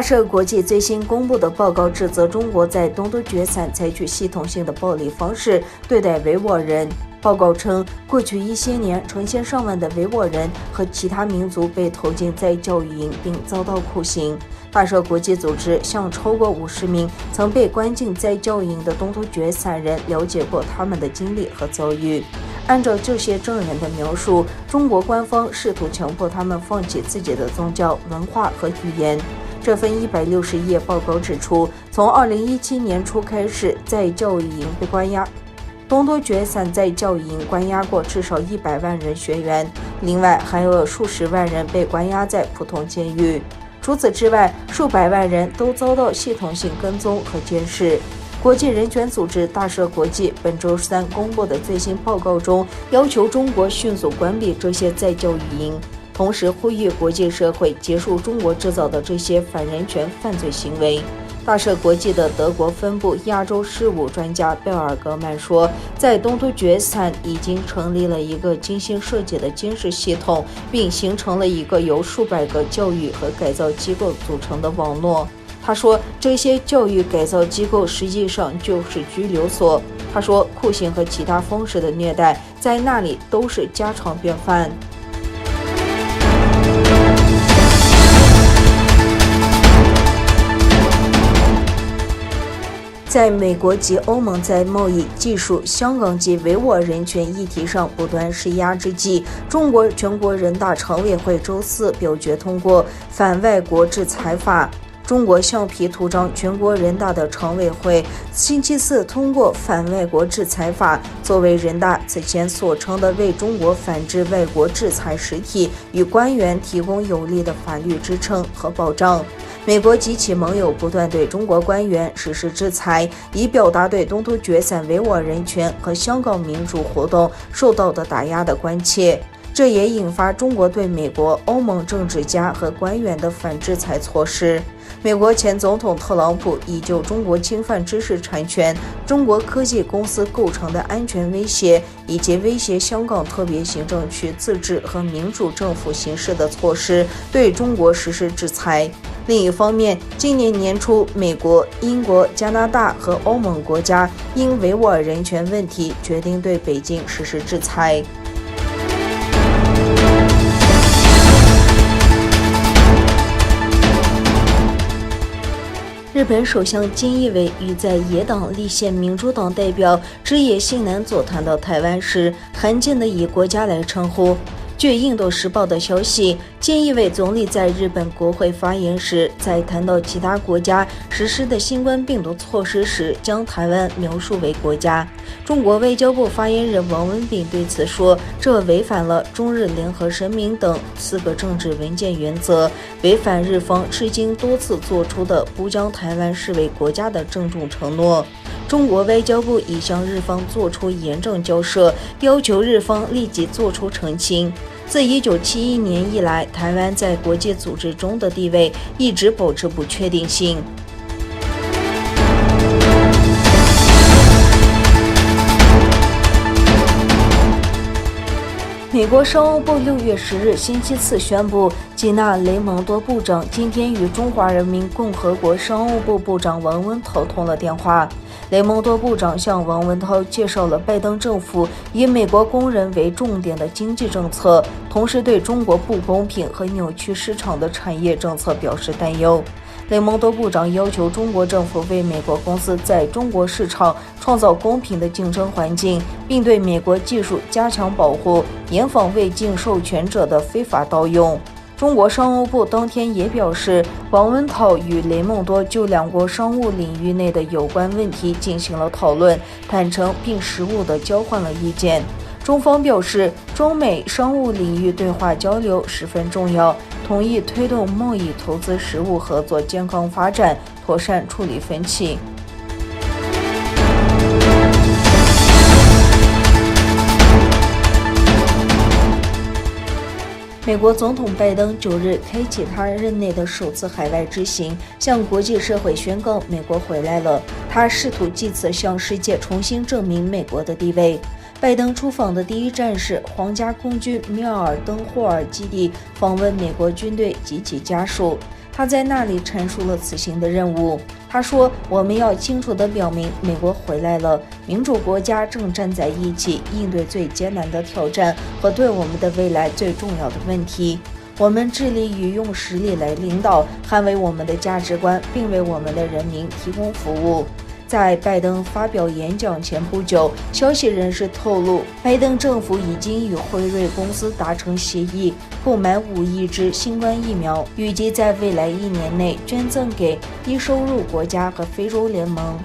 大社国际最新公布的报告指责中国在东突厥散采取系统性的暴力方式对待维吾尔人。报告称，过去一些年，成千上万的维吾尔人和其他民族被投进在教育营并遭到酷刑。大社国际组织向超过50名曾被关进在教育营的东突厥散人了解过他们的经历和遭遇。按照这些证人的描述，中国官方试图强迫他们放弃自己的宗教、文化和语言。这份160页报告指出，从2017年初开始，在教育营被关押。东突厥散在教育营关押过至少100万人学员，另外还有数十万人被关押在普通监狱。除此之外，数百万人都遭到系统性跟踪和监视。国际人权组织大社国际本周3公布的最新报告中，要求中国迅速关闭这些在教育营，同时呼吁国际社会结束中国制造的这些反人权犯罪行为。大社国际的德国分部亚洲事务专家贝尔格曼说，在东突厥散已经成立了一个精心设计的监视系统，并形成了一个由数百个教育和改造机构组成的网络。他说，这些教育改造机构实际上就是拘留所。他说，酷刑和其他方式的虐待在那里都是家常便饭。在美国及欧盟在贸易、技术、香港及维吾尔人权议题上不断施压之际，中国全国人大常委会周4表决通过反外国制裁法。中国橡皮图章全国人大的常委会星期4通过反外国制裁法，作为人大此前所称的为中国反制外国制裁实体与官员提供有力的法律支撑和保障。美国及其盟友不断对中国官员实施制裁，以表达对东突厥散维吾尔人权和香港民主活动受到的打压的关切。这也引发中国对美国、欧盟政治家和官员的反制裁措施。美国前总统特朗普已就中国侵犯知识产权、中国科技公司构成的安全威胁，以及威胁香港特别行政区自治和民主政府形式的措施，对中国实施制裁。另一方面，今年年初，美国、英国、加拿大和欧盟国家因维吾尔人权问题决定对北京实施制裁。日本首相菅义伟与在野党立宪民主党代表枝野幸男座谈到台湾时，罕见地以国家来称呼。据印度时报的消息，菅义伟总理在日本国会发言时，在谈到其他国家实施的新冠病毒措施时，将台湾描述为国家。中国外交部发言人王文炳对此说，这违反了中日联合声明等4个政治文件原则，违反日方至今多次做出的不将台湾视为国家的郑重承诺。中国外交部已向日方作出严正交涉，要求日方立即作出澄清。自1971年以来，台湾在国际组织中的地位一直保持不确定性。美国商务部6月10日星期4宣布，吉纳雷蒙多部长今天与中华人民共和国商务部部长王文涛通了电话。雷蒙多部长向王文涛介绍了拜登政府以美国工人为重点的经济政策，同时对中国不公平和扭曲市场的产业政策表示担忧。雷蒙多部长要求中国政府为美国公司在中国市场创造公平的竞争环境，并对美国技术加强保护，严防未经授权者的非法盗用。中国商务部当天也表示，王文涛与雷蒙多就两国商务领域内的有关问题进行了讨论，坦诚并实务地交换了意见。中方表示，中美商务领域对话交流十分重要，同意推动贸易投资实务合作健康发展，妥善处理分歧。美国总统拜登9日开启他任内的首次海外之行，向国际社会宣告美国回来了。他试图借此向世界重新证明美国的地位。拜登出访的第一站是皇家空军米尔登霍尔基地，访问美国军队及其家属。他在那里阐述了此行的任务。他说：“我们要清楚地表明，美国回来了，民主国家正站在一起，应对最艰难的挑战和对我们的未来最重要的问题。我们致力于用实力来领导，捍卫我们的价值观，并为我们的人民提供服务。”在拜登发表演讲前不久，消息人士透露，拜登政府已经与辉瑞公司达成协议，购买5亿支新冠疫苗，预计在未来1年内捐赠给低收入国家和非洲联盟。